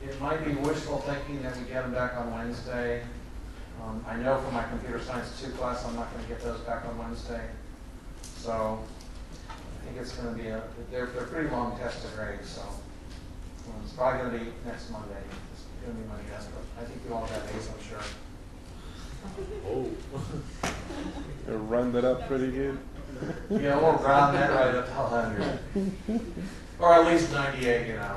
it might be wishful thinking that we get them back on Wednesday. I know from my computer science 2 class, I'm not going to get those back on Wednesday. So I think it's going to be they're pretty long tested grades, so it's probably going to be next Monday. It's going to be my guess, but I think you all got A's, I'm sure. Oh. You'll run that up pretty good. Yeah, we'll round that right up to 100. Or at least 98, you know.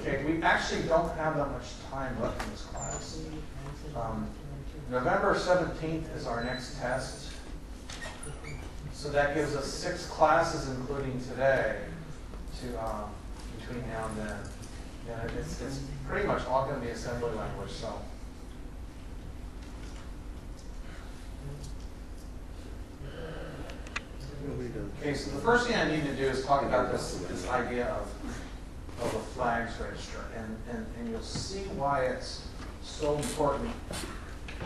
Okay, we actually don't have that much time left in this class. November 17th is our next test. So that gives us 6 classes, including today, to between now and then. Yeah, it's pretty much all going to be assembly language, so. Okay, so the first thing I need to do is talk about this idea of a flags register, and you'll see why it's so important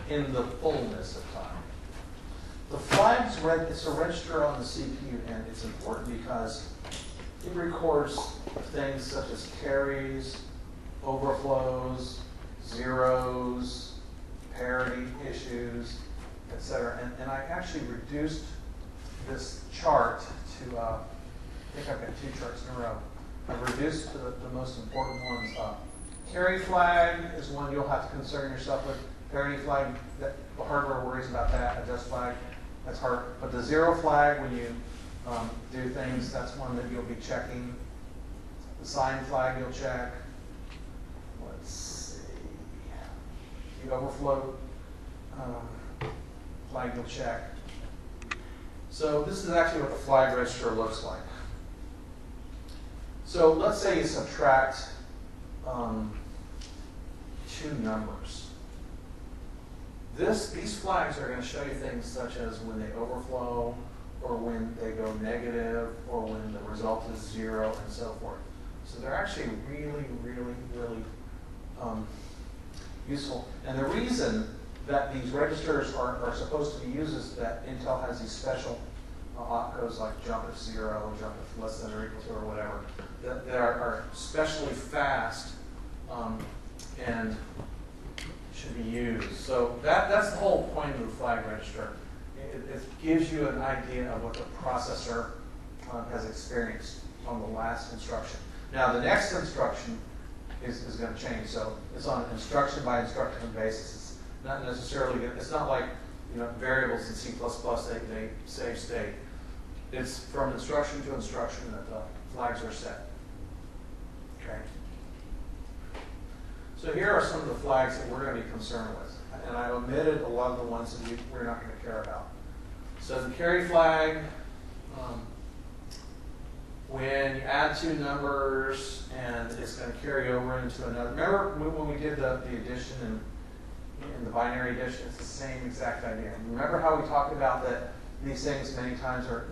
in the fullness of time. The flags, it's a register on the CPU, and it's important because it records things such as carries, overflows, zeros, parity issues, etc. And I actually reduced this chart to, I think I've got 2 charts in a row. I've reduced the most important ones up. Carry flag is one you'll have to concern yourself with. Parity flag, the hardware worries about that. Adjust flag, that's hard. But the zero flag, when you do things, that's one that you'll be checking. The sign flag you'll check. Let's see. The overflow flag you'll check. So this is actually what the flag register looks like. So let's say you subtract 2 numbers. These flags are going to show you things such as when they overflow, or when they go negative, or when the result is 0, and so forth. So they're actually really, really, really useful. And the reason that these registers are supposed to be used is that Intel has these special opcodes like jump if 0, jump if less than or equal to, or whatever, that are especially fast and should be used. So that's the whole point of the flag register. It gives you an idea of what the processor has experienced on the last instruction. Now the next instruction is going to change. So it's on an instruction by instruction basis. It's not necessarily, it's not like variables in C++, they save state. It's from instruction to instruction that the flags are set. Okay. So here are some of the flags that we're going to be concerned with. And I omitted a lot of the ones that we're not going to care about. So the carry flag, when you add 2 numbers and it's going to carry over into another. Remember when we did the addition in the binary addition? It's the same exact idea. Remember how we talked about that these things many times are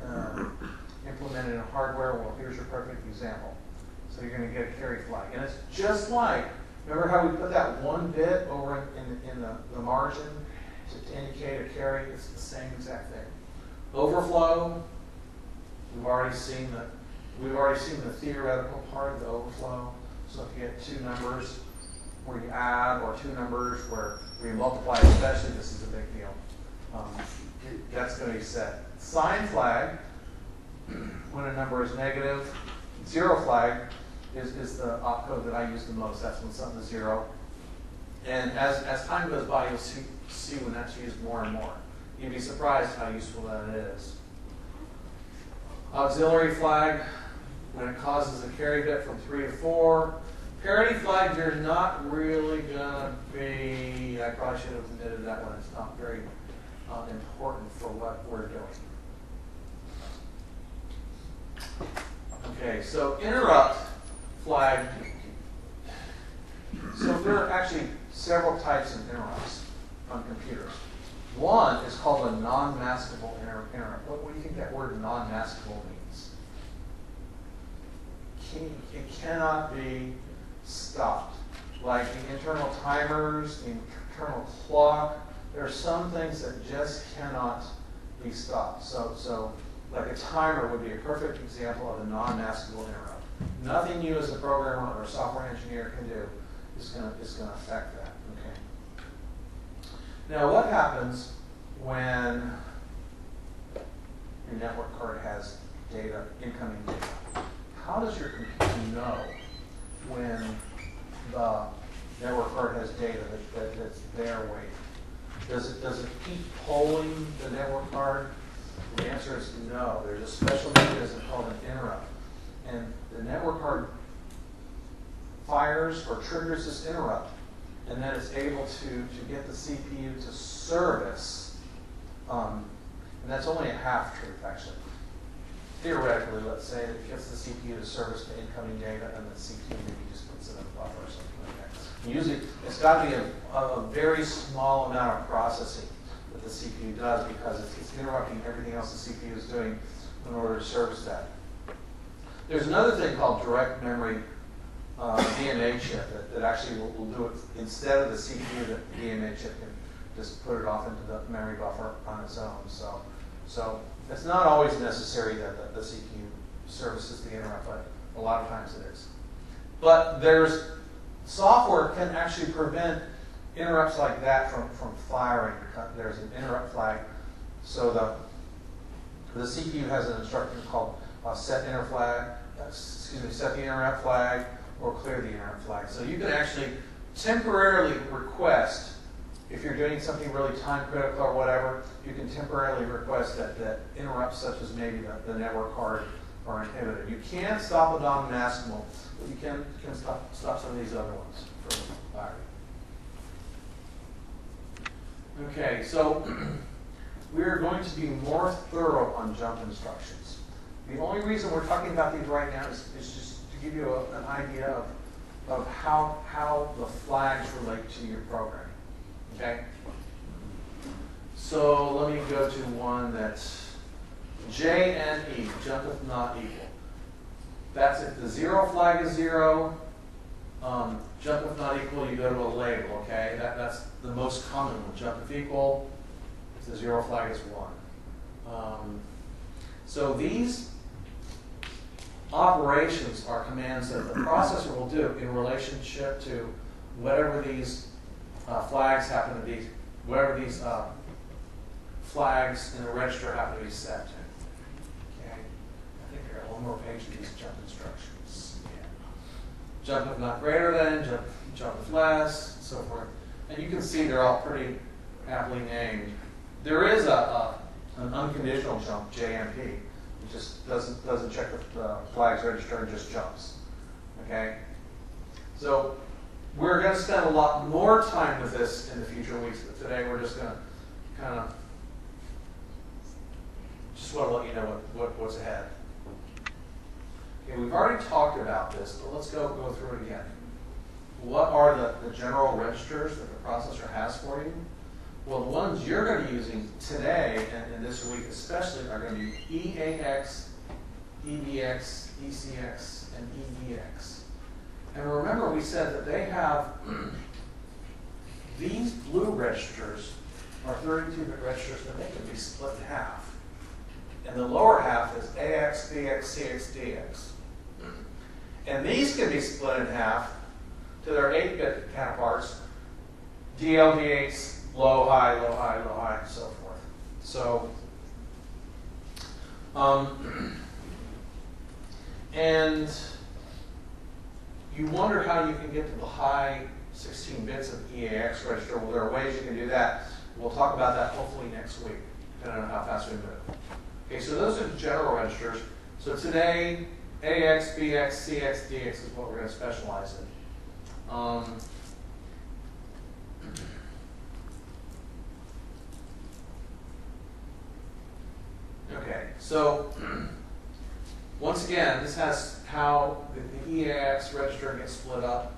implemented in hardware? Well, here's your perfect example. So you're going to get a carry flag. And it's just like, remember how we put that 1 bit over in the margin to indicate a carry? It's the same exact thing. Overflow, we've already seen the theoretical part of the overflow. So if you get 2 numbers where you add, or 2 numbers where you multiply, especially, this is a big deal. That's going to be set. Sign flag, when a number is negative. 0 flag is the opcode that I use the most. That's when something is 0. And as time goes by, you'll see when that's used more and more. You'd be surprised how useful that is. Auxiliary flag, when it causes a carry bit from 3 to 4. Parity flag, you're not really going to be, I probably should have omitted that one. It's not very important for what we're doing. Okay, so interrupt flag. So there are actually several types of interrupts on computers. One is called a non-maskable interrupt. What do you think that word non-maskable means? It cannot be stopped. Like the internal timers, the internal clock, there are some things that just cannot be stopped. So like a timer would be a perfect example of a non-maskable interrupt. Nothing you as a programmer or a software engineer can do is going to affect that. Okay. Now, what happens when your network card has data, incoming data? How does your computer know when the network card has data that's there waiting? Does it keep polling the network card? The answer is no. There's a special mechanism called an interrupt. And the network card fires or triggers this interrupt, and then it's able to get the CPU to service. And that's only a half truth, actually. Theoretically, let's say it gets the CPU to service the incoming data, and the CPU maybe just puts it in a buffer or something like that. Usually, it's got to be a very small amount of processing that the CPU does, because it's interrupting everything else the CPU is doing in order to service that. There's another thing called direct memory DMA chip that actually will do it instead of the CPU. The DMA chip can just put it off into the memory buffer on its own. So it's not always necessary that the CPU services the interrupt, but a lot of times it is. But there's software can actually prevent interrupts like that from firing. There's an interrupt flag. So the CPU has an instruction called set the interrupt flag or clear the interrupt flag. So you can actually temporarily request, if you're doing something really time critical or whatever, you can temporarily request that interrupts such as maybe the network card are inhibited. You can't stop a non-maskable, but you can stop some of these other ones from firing. Okay, so we're going to be more thorough on jump instructions. The only reason we're talking about these right now is just to give you an idea of how the flags relate to your program. Okay? So let me go to one that's J and E, jump if not equal. That's if the 0 flag is 0, jump if not equal, you go to a label, okay? That's the most common one. Jump if equal, if the 0 flag is 1. So these operations are commands that the processor will do in relationship to whatever these flags happen to be, whatever these flags in the register happen to be set to. Okay? I think I got one more page of these jump instructions. Yeah. Jump if not greater than, jump if less, and so forth. And you can see they're all pretty aptly named. There is an unconditional jump, JMP. It just doesn't check the flags register and just jumps. Okay? So we're going to spend a lot more time with this in the future weeks, but today we're just going to kind of just want to let you know what's ahead. Okay, we've already talked about this, but let's go through it again. What are the general registers that the processor has for you? Well, the ones you're going to be using today and this week especially are going to be EAX, EBX, ECX, and EDX. And remember we said that they have, these blue registers are 32-bit registers, but they can be split in half. And the lower half is AX, BX, CX, DX. And these can be split in half to their 8-bit counterparts, DL, DH, low, high, low, high, low, high, and so forth. So, and you wonder how you can get to the high 16 bits of EAX register. Well, there are ways you can do that. We'll talk about that hopefully next week, depending on how fast we move. Okay, so those are the general registers. So today, AX, BX, CX, DX is what we're going to specialize in. Okay, so once again, this has how the EAX register gets split up.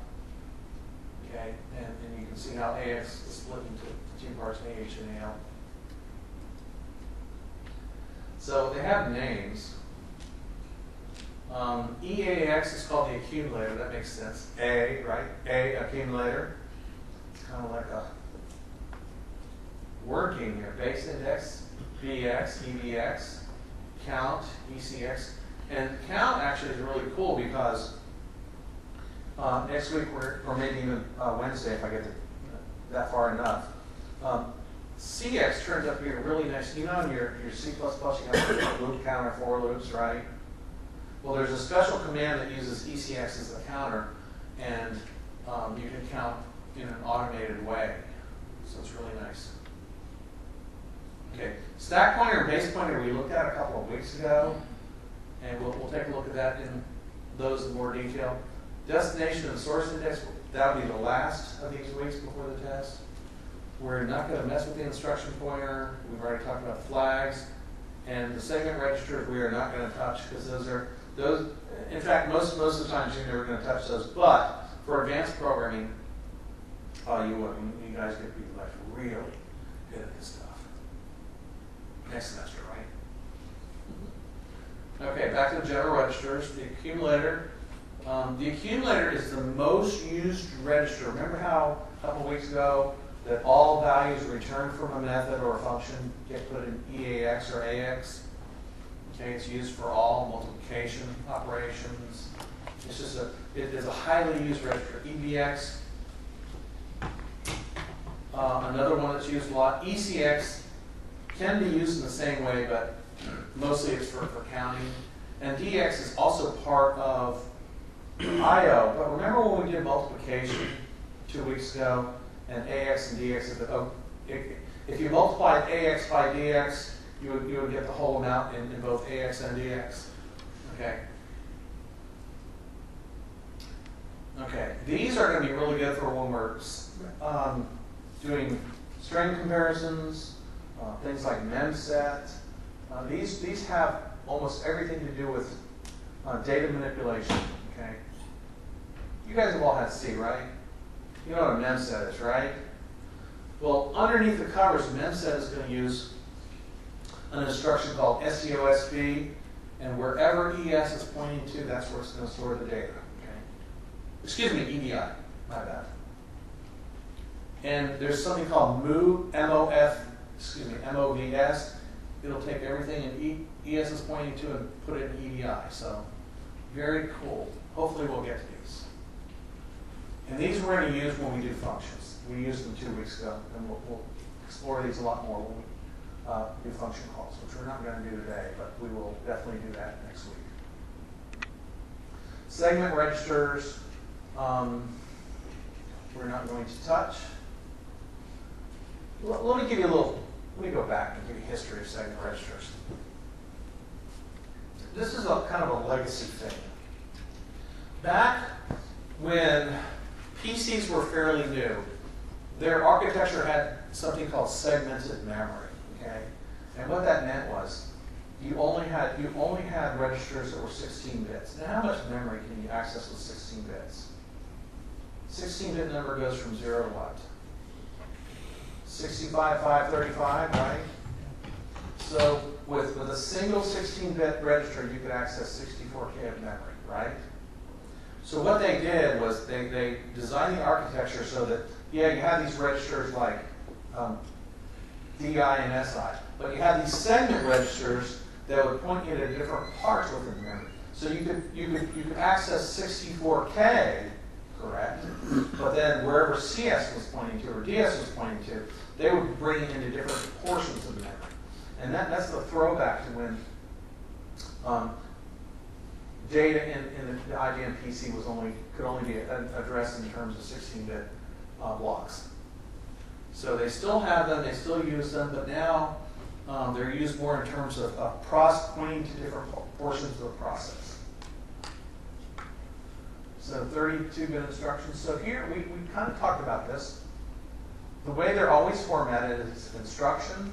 Okay, and you can see how AX is split into two parts, AH and AL. So they have names. EAX is called the accumulator. That makes sense. A, right? A accumulator. It's kind of like a word game here. Base index, BX, EBX, count, ECX. And count actually is really cool because next week, or maybe even Wednesday if I get that far enough, CX turns out to be a really nice, you know in your C++ you have a loop counter, for loops, right? Well, there's a special command that uses ECX as the counter, and you can count in an automated way. So it's really nice. Okay, stack pointer and base pointer we looked at a couple of weeks ago, and we'll take a look at that in those in more detail. Destination and source index, that'll be the last of these weeks before the test. We're not going to mess with the instruction pointer. We've already talked about flags. And the segment registers we are not going to touch because those, in fact, most of the times you're never going to touch those. But for advanced programming, you will. You guys get to be like really good at this stuff. Next semester, right? Okay, back to the general registers. The accumulator. The accumulator is the most used register. Remember how a couple weeks ago that all values returned from a method or a function get put in EAX or AX? Okay, it's used for all multiplication operations. It's just it is a highly used register. EBX, another one that's used a lot. ECX can be used in the same way, but mostly it's for counting. And DX is also part of IO. But remember when we did multiplication 2 weeks ago, and AX and DX, if you multiplied AX by DX, you would get the whole amount in both AX and DX. Okay. Okay. These are going to be really good for when we're doing string comparisons, things like memset. These have almost everything to do with data manipulation. Okay. You guys have all had C, right? You know what a memset is, right? Well, underneath the covers, memset is going to use an instruction called SEOSV, and wherever ES is pointing to, that's where it's going to store the data. Okay? Excuse me, EDI, my bad. And there's something called MOVS. It'll take everything in ES is pointing to and put it in EDI. So, very cool. Hopefully we'll get to these. And these we're going to use when we do functions. We used them 2 weeks ago, and we'll explore these a lot more when we do function calls, which we're not going to do today, but we will definitely do that next week. Segment registers, we're not going to touch. Let me go back and give you history of segment registers. This is a kind of a legacy thing. Back when PCs were fairly new, their architecture had something called segmented memory. Okay, and what that meant was you only had registers that were 16 bits. Now, how much memory can you access with 16 bits? 16-bit number goes from 0 to what? 65, 535, right? So with a single 16-bit register, you could access 64K of memory, right? So what they did was they designed the architecture so that, yeah, you had these registers like DI and SI, but you had these segment registers that would point you to different parts within the memory. So you could access 64K, correct? But then wherever CS was pointing to or DS was pointing to, they would bring it into different portions of the memory. And that's the throwback to when data in the IBM PC could only be addressed in terms of 16-bit blocks. So they still have them, they still use them, but now they're used more in terms of pointing to different portions of the process. So 32-bit instructions. So here we kind of talked about this. The way they're always formatted is instruction,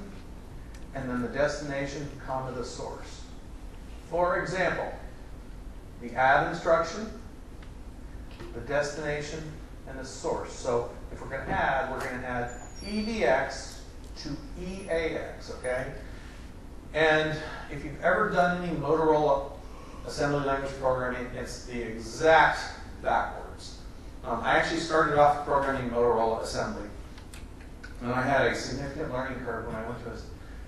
and then the destination, comma, the source. For example, the add instruction, the destination, and the source. So if we're going to add, we're going to add EDX to EAX, okay? And if you've ever done any Motorola assembly language programming, it's the exact backwards. I actually started off programming Motorola assembly, and I had a significant learning curve when I went to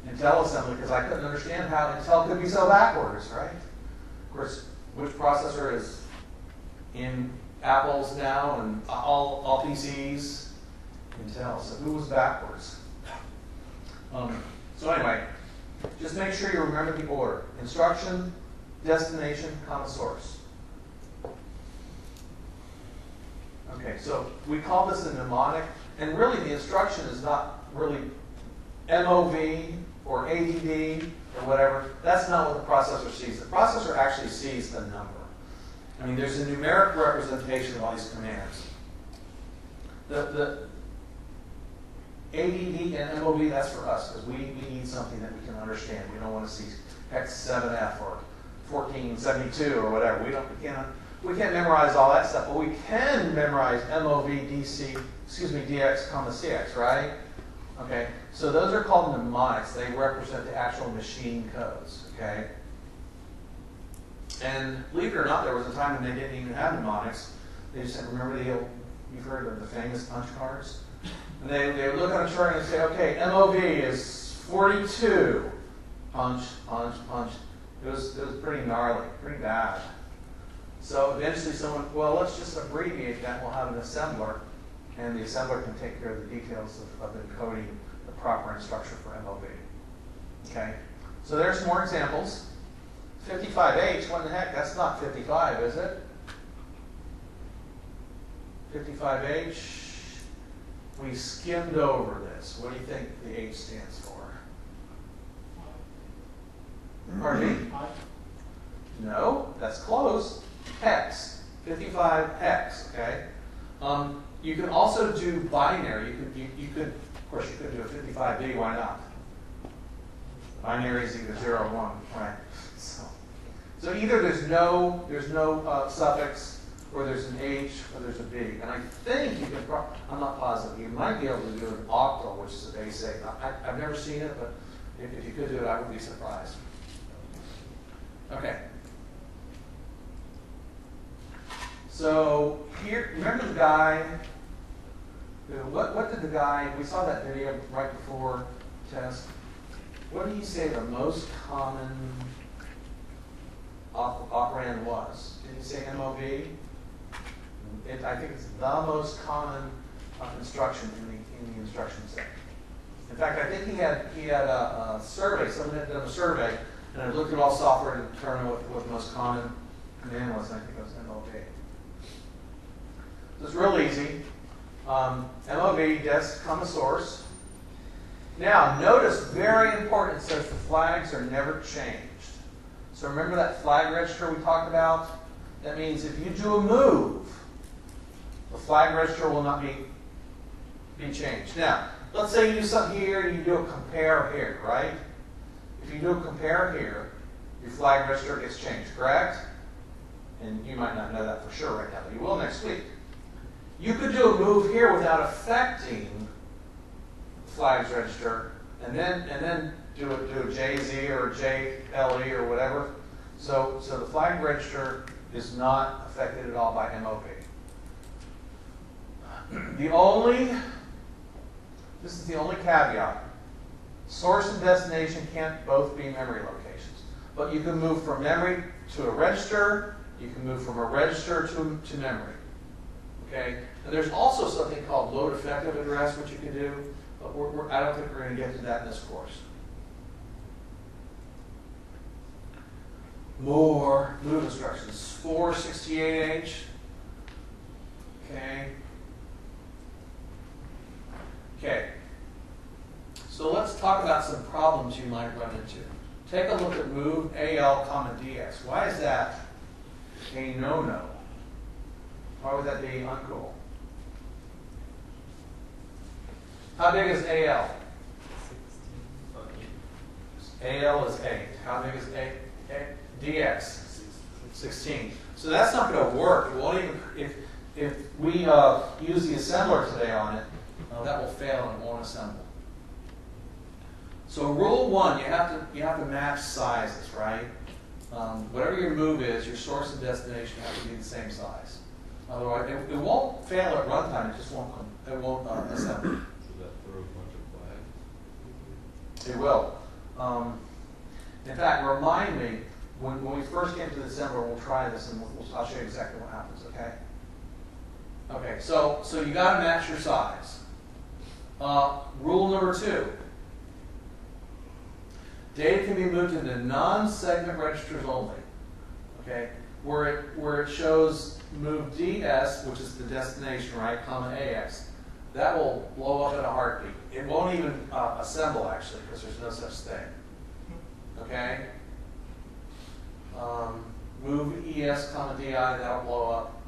Intel assembly because I couldn't understand how Intel could be so backwards, right? Of course, which processor is in Apple's now and all PCs? Intel. So who was backwards? So anyway, just make sure you remember the order. Instruction, destination, comma source. Okay, so we call this a mnemonic, and really the instruction is not really MOV or ADD or whatever. That's not what the processor sees. The processor actually sees the number. I mean, there's a numeric representation of all these commands. The ADD and MOV, that's for us, because we need something that we can understand. We don't want to see hex 7F or 1472 or whatever. We can't memorize all that stuff, but we can memorize MOV, DX, comma CX, right? Okay, so those are called mnemonics. They represent the actual machine codes, okay? And believe it or not, there was a time when they didn't even have mnemonics. They just said, remember you've heard of the famous punch cards? And they would look on a chart and say, okay, MOV is 42. Punch, punch, punch. It was pretty gnarly, pretty bad. So eventually someone, well, let's just abbreviate that. We'll have an assembler, and the assembler can take care of the details of encoding the proper instruction for MOV. Okay, so there's some more examples. 55H, what in the heck? That's not 55, is it? 55H, we skimmed over this. What do you think the H stands for? Pardon me? No, that's close. Hex. 55 hex, okay? You can also do binary. You could, of course, you could do a 55B, why not? Binary is either 0 or 1, right? So either there's no suffix, or there's an H, or there's a B. And I think you can, I'm not positive, you might be able to do an octal, which is a base 8. I've never seen it, but if you could do it, I would be surprised. Okay. So here, remember the guy, what did the guy, we saw that video right before test. What did he say the most common operand was? Did he say MOV? I think it's the most common instruction in the instruction set. In fact, I think he had a survey, someone had done a survey, and I looked at all software to determine what the most common command was, and I think it was MOV. So it's real easy. MOV, desk, comma source. Now, notice, very important, it says the flags are never changed. So remember that flag register we talked about? That means if you do a move, the flag register will not be changed. Now, let's say you do something here and you do a compare here, right? If you do a compare here, your flag register gets changed, correct? And you might not know that for sure right now, but you will next week. You could do a move here without affecting the flags register, and then do a JZ or JLE or whatever. So the flag register is not affected at all by MOV. This is the only caveat. Source and destination can't both be memory locations. But you can move from memory to a register. You can move from a register to memory. Okay? And there's also something called load effective address, which you can do. But I don't think we're going to get to that in this course. More move instructions. 468H. Okay. Okay. So let's talk about some problems you might run into. Take a look at move AL, DX. Why is that a no-no? Why would that be uncool? How big is AL? 16. AL is 8. How big is DX? 16. So that's not going to work. It won't even, if we use the assembler today on it, that will fail and it won't assemble. So rule 1, you have to match sizes, right? Whatever your move is, your source and destination have to be the same size. Otherwise, it won't fail at runtime. It just won't assemble. So that throw a bunch of flags? It will. In fact, remind me, when we first get to December, we'll try this and I'll show you exactly what happens, okay? Okay, so you got to match your size. Rule number 2. Data can be moved into non-segment registers only. Okay, where it shows move DS, which is the destination, right, comma AX, that will blow up in a heartbeat. It won't even assemble actually, because there's no such thing. Okay. Move ES, comma DI, that'll blow up.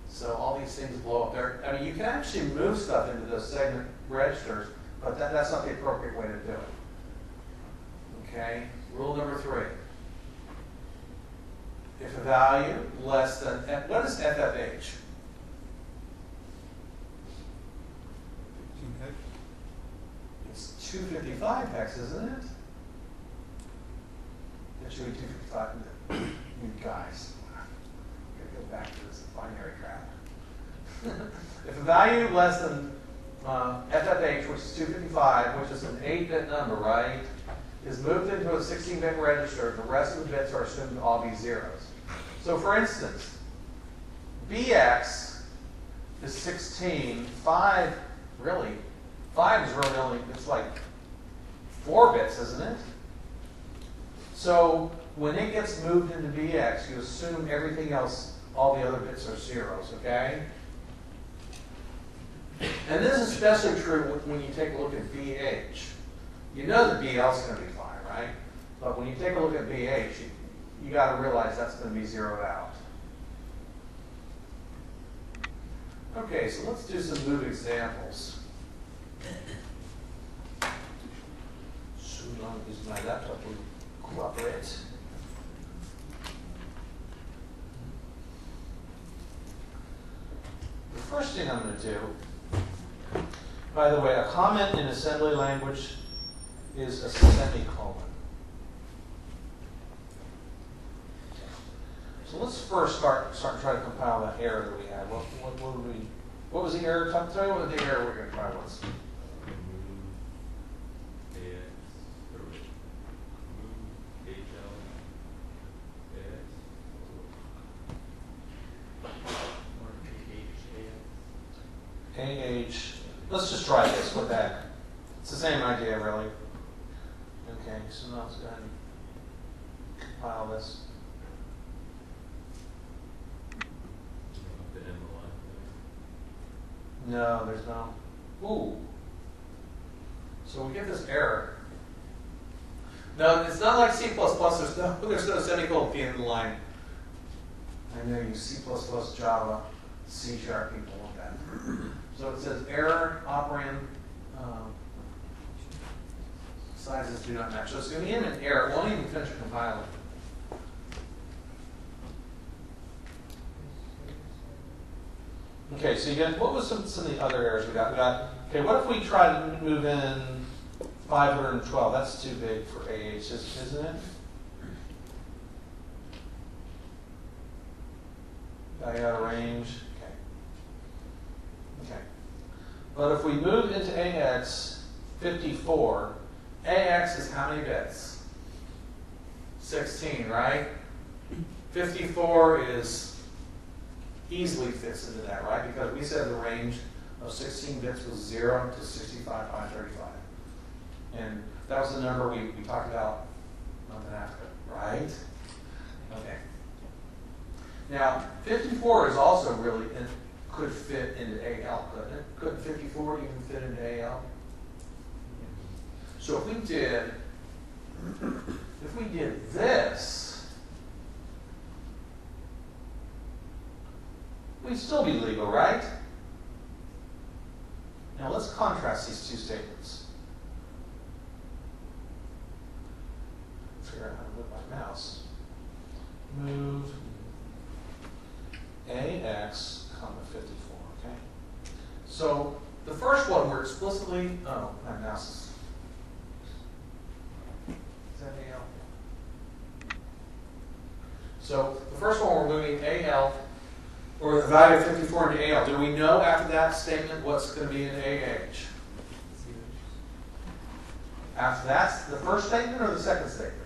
So all these things blow up there. I mean, you can actually move stuff into those segment registers, but that's not the appropriate way to do it. Okay. Rule number 3. If a value less than, what is FFH? It's 255 hex, isn't it? It should be 255. You guys, I'm going to go back to this binary crap. If a value less than FFH, which is 255, which is an 8-bit number, right, is moved into a 16-bit register, the rest of the bits are assumed to all be zeros. So for instance, BX is 16, 5 is really only, it's like 4 bits, isn't it? So when it gets moved into BX, you assume everything else, all the other bits are zeros, okay? And this is especially true when you take a look at BH. You know that BL is going to be fine, right? But when you take a look at BH, you got to realize that's going to be zeroed out. Okay, so let's do some move examples. So long as my laptop will cooperate. The first thing I'm going to do, by the way, a comment in assembly language is a semicolon. So let's first start trying to compile that error that we had. What was the error? Tell me what the error we're going to try was. AH. Let's just try this with that. It's the same idea, really. Okay, so now let's go ahead and compile this. No, there's no. Ooh. So we get this error. No, it's not like C++. There's no semicolon at the end of the line. I know you C++, Java, C# people want that. So it says error operand sizes do not match. So it's going to end an error. It won't even finish compiling. Okay, so you get, what was some of the other errors we got? We got, okay, what if we try to move in 512? That's too big for AH, isn't it? Value out of range. Okay. But if we move into AX 54, AX is how many bits? 16, right? 54 is easily fits into that, right? Because we said the range of 16 bits was 0 to 65,535. And that was the number we talked about a month and a half ago, right? Okay. Now, 54 is also really, it could fit into AL, couldn't it? Couldn't 54 even fit into AL? So if we did this, we'd still be legal, right? Now let's contrast these two statements. Figure out how to move my mouse. Move AX, 54, okay? So the first one we're explicitly, oh, my mouse is that AL? So the first one we're moving AL, or the value of 54 into AL. Do we know after that statement what's going to be in AH? After that's the first statement or the second statement?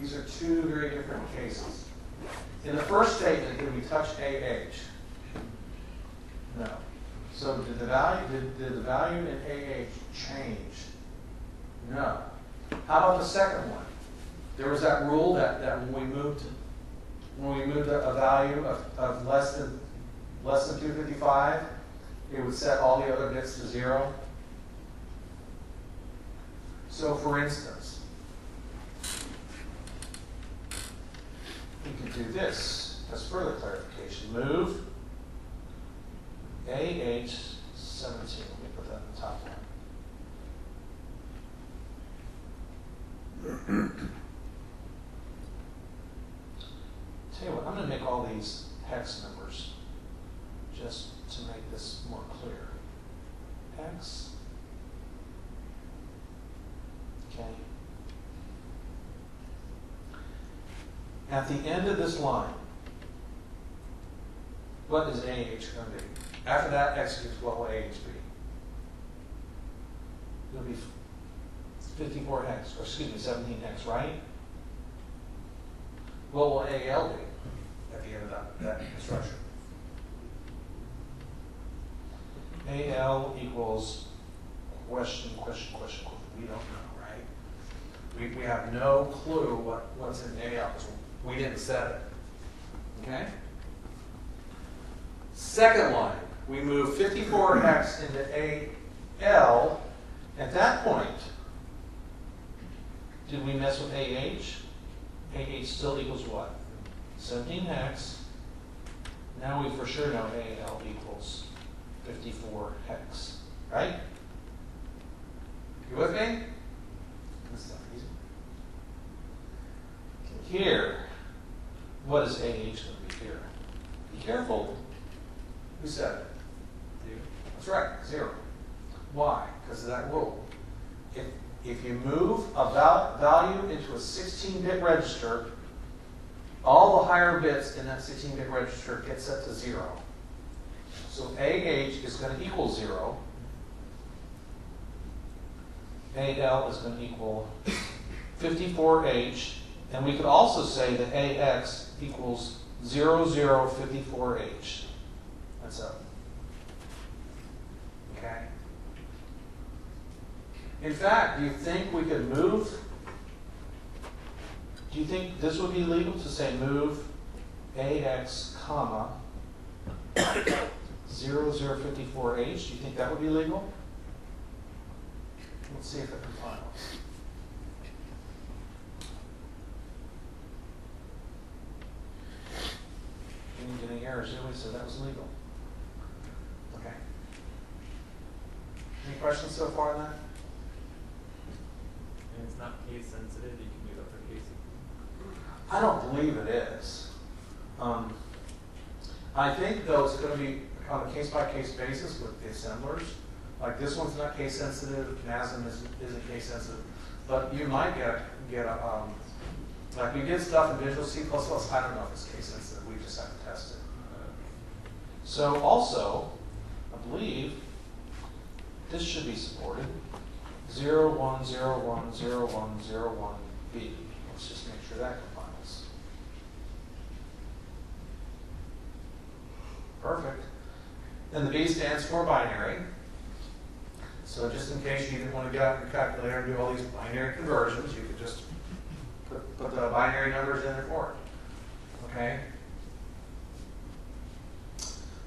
These are two very different cases. In the first statement, did we touch AH? No. So did the value in AH change? No. How about the second one? There was that rule that when we moved a value of less than 255, it would set all the other bits to 0. So for instance, we could do this as further clarification. Move AH17. Let me put that in the top line. Tell you what, I'm going to make all these hex numbers just to make this more clear. Hex. Okay. At the end of this line, what is AH going to be? After that executes, what will AH be? It'll be 54 hex, or excuse me, 17 hex, right? What will AL be at the end of that instruction? AL equals question. We don't know, right? We have no clue what's in AL because we didn't set it. Okay? Second line, we move 54 hex into AL. At that point, did we mess with AH? AH still equals what? 17 hex. Now we for sure know AL equals 54 hex. Right? You with me? This stuff easy. Okay, here, what is AH going to be here? Be careful. Who said it? You. That's right, 0. Why? Because of that rule. If you move a value into a 16-bit register, all the higher bits in that 16-bit register get set to 0. So AH is going to equal 0. AL is going to equal 54H. And we could also say that AX equals 0054H. That's up. Okay? In fact, do you think we could move? Do you think this would be legal to say move AX, comma, 0054H? Do you think that would be legal? Let's see if it compiles. We didn't get any errors, did we? So that was legal. Okay. Any questions so far on that? And it's not case sensitive, you can do other cases. I don't believe it is. I think, though, it's going to be on a case-by-case basis with the assemblers. Like this one's not case sensitive, NASM isn't case sensitive. But you might get a, like we did stuff in Visual C++, I don't know if it's case sensitive, we just have to test it. So also, I believe this should be supported. 01010101B. Let's just make sure that compiles. Perfect. Then the B stands for binary. So just in case you didn't want to get out your calculator and do all these binary conversions, you could just put the binary numbers in there for it. Okay?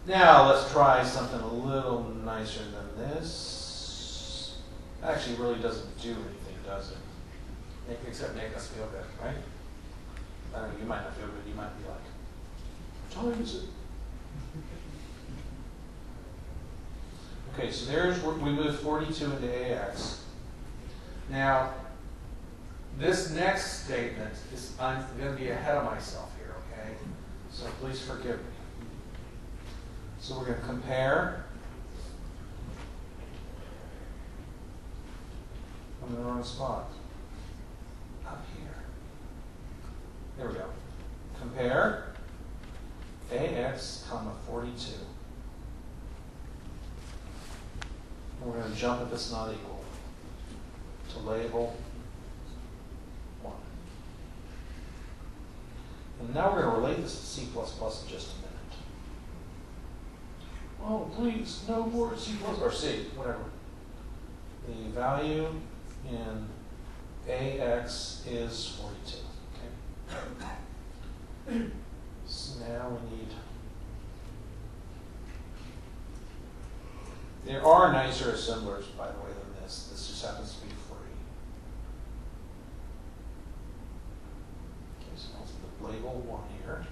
Now let's try something a little nicer than this. Actually really doesn't do anything, does it? Except make us feel good, right? I don't know, you might not feel good, you might be like, what time is it? Okay, so there's where we moved 42 into AX. Now, this next statement is, I'm going to be ahead of myself here, okay? So please forgive me. So we're going to compare. I'm in the wrong spot. Up here. There we go. Compare AX, comma 42. And we're going to jump if it's not equal to label 1. And now we're going to relate this to C++ in just a minute. Oh, please, no more C++, or C, whatever. The value in AX is 42. Okay. So now we need. There are nicer assemblers, by the way, than this. This just happens to be free. Okay, so let's put label 1 here.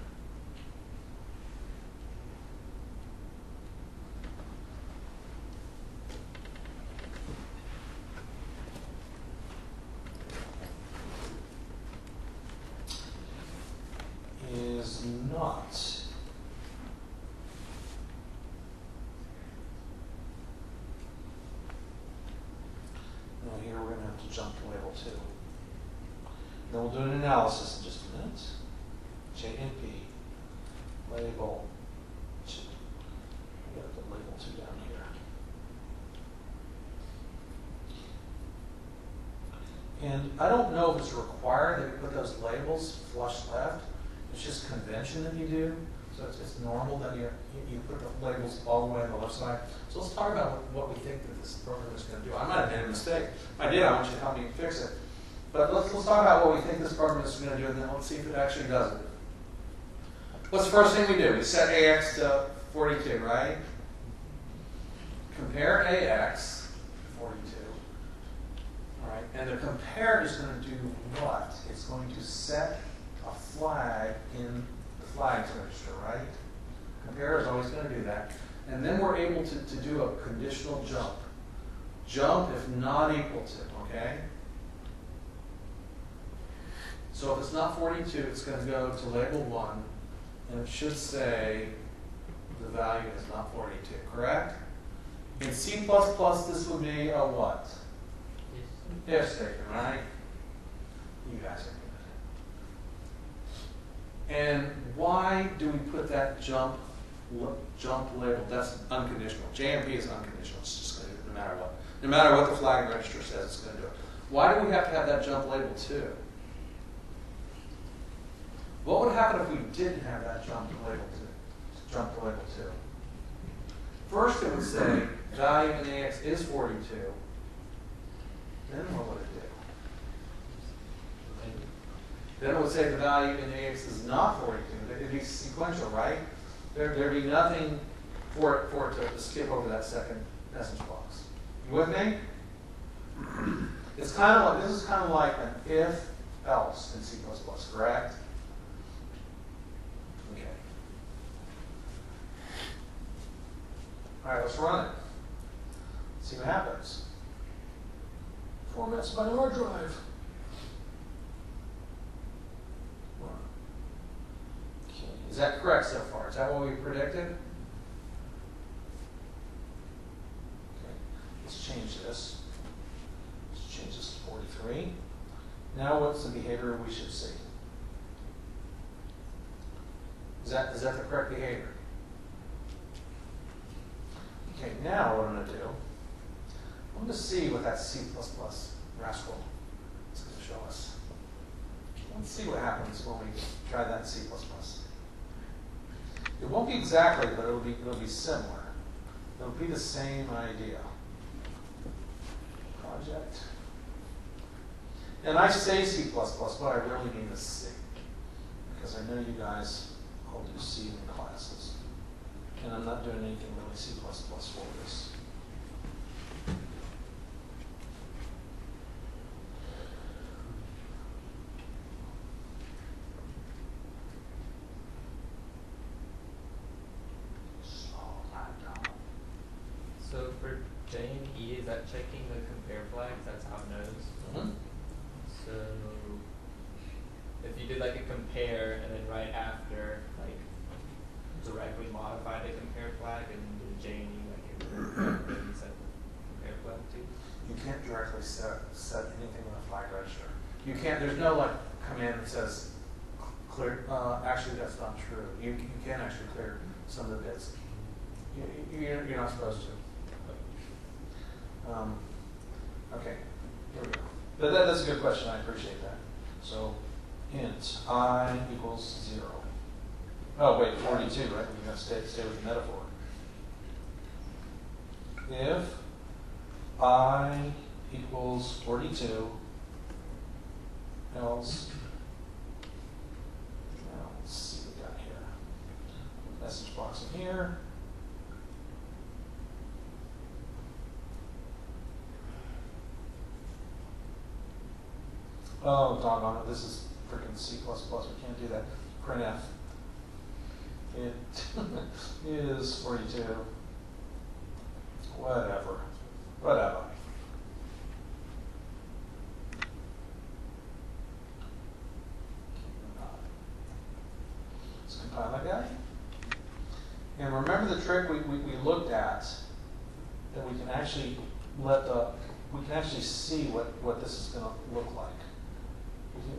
Is not. Now here we're going to have to jump to label 2. Then we'll do an analysis in just a minute. JNP, label 2. We got to put label 2 down here. And I don't know if it's required that you put those labels flush left. It's just convention that you do. So it's normal that you put the labels all the way on the left side. So let's talk about what we think that this program is going to do. I might have made a mistake. If I did, I want you to help me fix it. But let's talk about what we think this program is going to do, and then let's see if it actually does it. What's the first thing we do? We set AX to 42, right? Compare AX to 42. All right, and the compare is going to do what? It's going to set a flag in the flags register, right? Compare is always going to do that. And then we're able to do a conditional jump. Jump if not equal to, okay? So if it's not 42, it's going to go to label 1, and it should say the value is not 42, correct? In C++, this would be a what? If statement, right? You guys are good. And why do we put that jump label? That's unconditional. JMP is unconditional. It's just going to do it no matter what. No matter what the flag register says, it's going to do it. Why do we have to have that jump label too? What would happen if we didn't have that jump to label 2? First, it would say value in AX is 42. Then what would it do? Then it would say the value in AX is not 42. It'd be sequential, right? There'd be nothing for it to skip over that second message box. You with me? It's kind of like, this is kind of like an if-else in C++, correct? Okay. All right, let's run it. See what happens. Formats by hard drive. Okay. Is that correct so far? Is that what we predicted? Okay. Let's change this. Let's change this to 43. Now what's the behavior we should see? Is that the correct behavior? Okay, now what I'm going to do, I'm going to see what that C++ rascal is going to show us. Let's see what happens when we try that in C++. It won't be exactly, but it'll be similar. It'll be the same idea. Project. And I say C++, but I really mean the C, because I know you guys all do C in classes, and I'm not doing anything really C++ for this. So for J and E, is that checking the compare flags? That's how it knows. Mm-hmm. So if you did like a compare and then right after, like directly modify the compare flag and do J and E, like it would set the compare flag too. You can't directly set anything on a flag register. You can't. There's no like command that says clear. Actually, that's not true. You can actually clear some of the bits. You're not supposed to. Okay, here we go. But that's a good question. I appreciate that. So int I equals 0. Oh, wait, 42, right? We're going to stay with the metaphor. If I equals 42, else, now let's see what we got here. Message box in here. Oh, doggone it, this is freaking C++, we can't do that. Printf. It is 42. Whatever. Let's compile that guy. And remember the trick we looked at, that we can actually see what this is going to look like.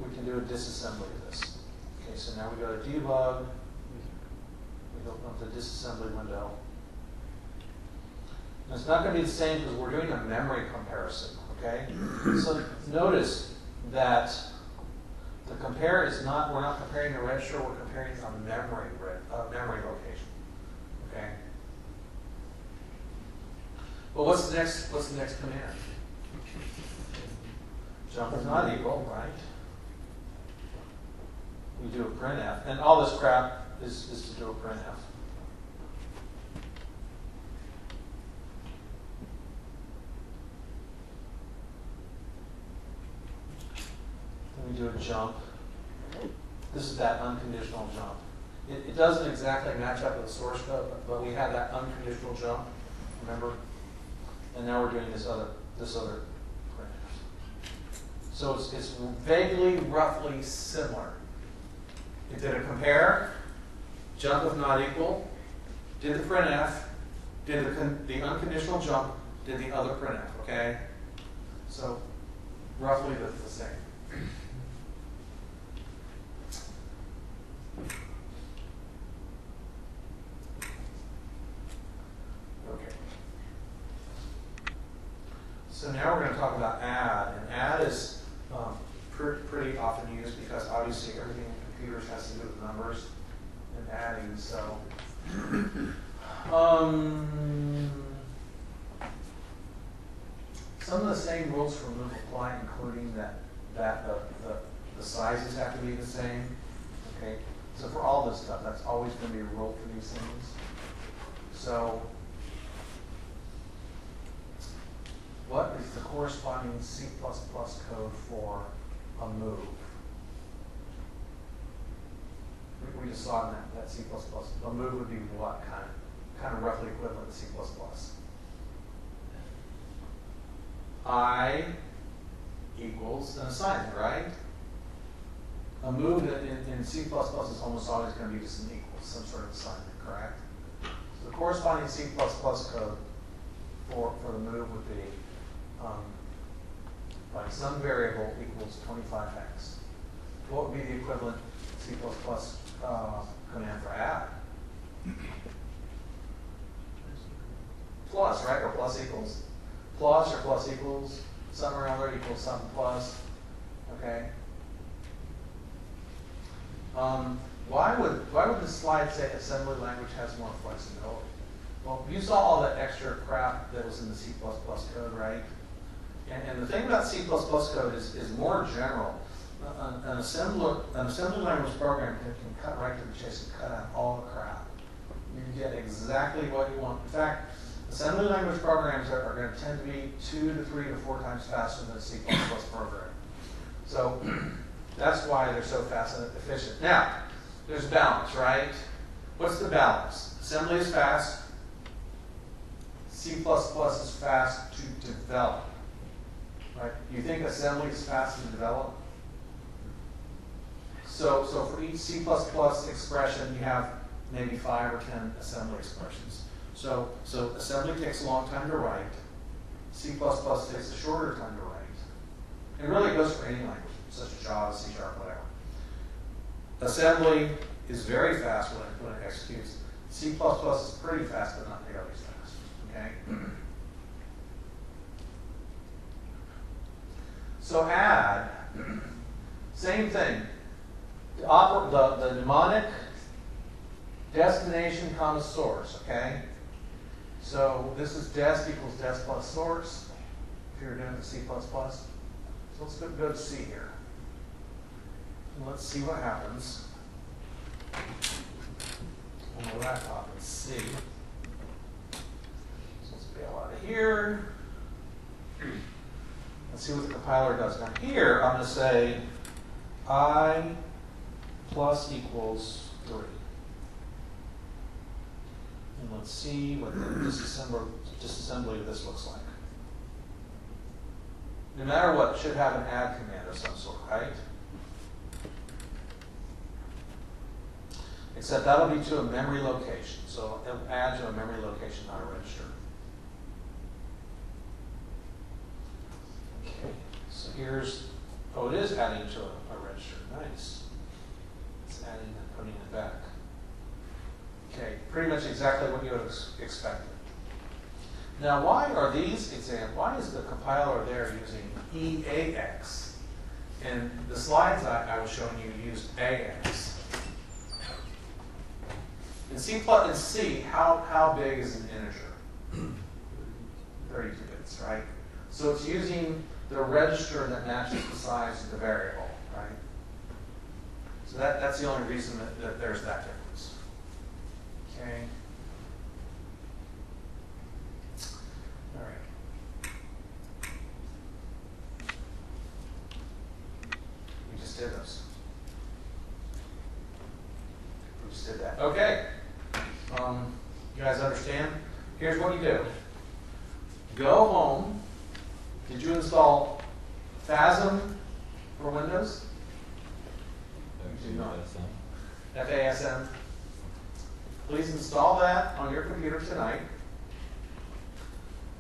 We can do a disassembly of this. Okay, so now we go to debug. We open up the disassembly window. And it's not going to be the same because we're doing a memory comparison, okay? So notice that the compare is not, we're not comparing a register, we're comparing a memory location, okay? Well, what's the next command? Jump is not equal, right? We do a printf, and all this crap is to do a printf. Then we do a jump. This is that unconditional jump. It doesn't exactly match up with the source code, but we have that unconditional jump, remember? And now we're doing this other printf. So it's vaguely, roughly similar. It did a compare, jump if not equal, did the printf, did the unconditional jump, did the other printf, okay? So roughly the same. Okay. So now we're going to talk about add, and add is pretty often used because obviously everything in computers has to do with numbers and adding. So, some of the same rules for move apply, including that the sizes have to be the same. Okay, so for all this stuff, that's always going to be a rule for these things. So, what is the corresponding C++ code for a move? We just saw that C++. A move would be what kind of roughly equivalent to C++? I equals an assignment, right? A move in C++ is almost always going to be just an equal, some sort of assignment, correct? So the corresponding C++ code for the move would be like some variable equals 25x. What would be the equivalent C++ command for add? Plus, right? Or plus equals? Plus or plus equals, something around there equals something plus, okay? Why would the slide say assembly language has more flexibility? Well, you saw all that extra crap that was in the C++ code, right? And the thing about C++ code is more general. An assembly language program can cut right to the chase and cut out all the crap. You get exactly what you want. In fact, assembly language programs are going to tend to be 2 to 3 to 4 times faster than a C++ program. So that's why they're so fast and efficient. Now, there's balance, right? What's the balance? Assembly is fast. C++ is fast to develop. Right? You think assembly is fast to develop? So for each C++ expression, you have maybe 5 or 10 assembly expressions. So assembly takes a long time to write. C++ takes a shorter time to write. It really goes for any language, such as Java, C#, whatever. Assembly is very fast when it executes. C++ is pretty fast, but not nearly as fast. Okay. So add, same thing. the mnemonic, destination comma source, okay? So this is dest equals dest plus source, if you were doing the C++. So let's go to C here. And let's see what happens. On the laptop, let's see. So let's bail out of here. Let's see what the compiler does. Now here, I'm going to say I plus equals 3. And let's see what the disassembly of this looks like. No matter what, it should have an add command of some sort, right? Except that'll be to a memory location. So it'll add to a memory location, not a register. Okay, so here's, oh, it is adding to a register. Nice. It's adding and putting it back. Okay, pretty much exactly what you would have expected. Now, why are these examples, why is the compiler there using EAX? And the slides I was showing you used AX. In C, how big is an integer? 32 bits, right? So it's using the register that matches the size of the variable, right? So that's the only reason that there's that difference. Okay. All right. We just did this. We just did that. Okay. You guys understand? Here's what you do. Go home. Did you install FASM for Windows? You did not. FASM. Please install that on your computer tonight.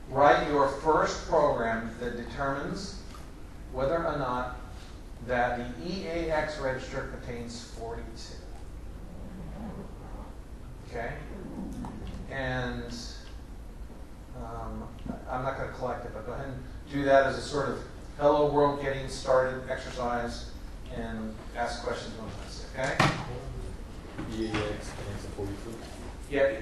Write your first program that determines whether or not that the EAX register contains 42. Okay? And I'm not going to collect it, but go ahead and do that as a sort of hello world getting started exercise and ask questions when I say, okay? EAX contains the 42. Yeah.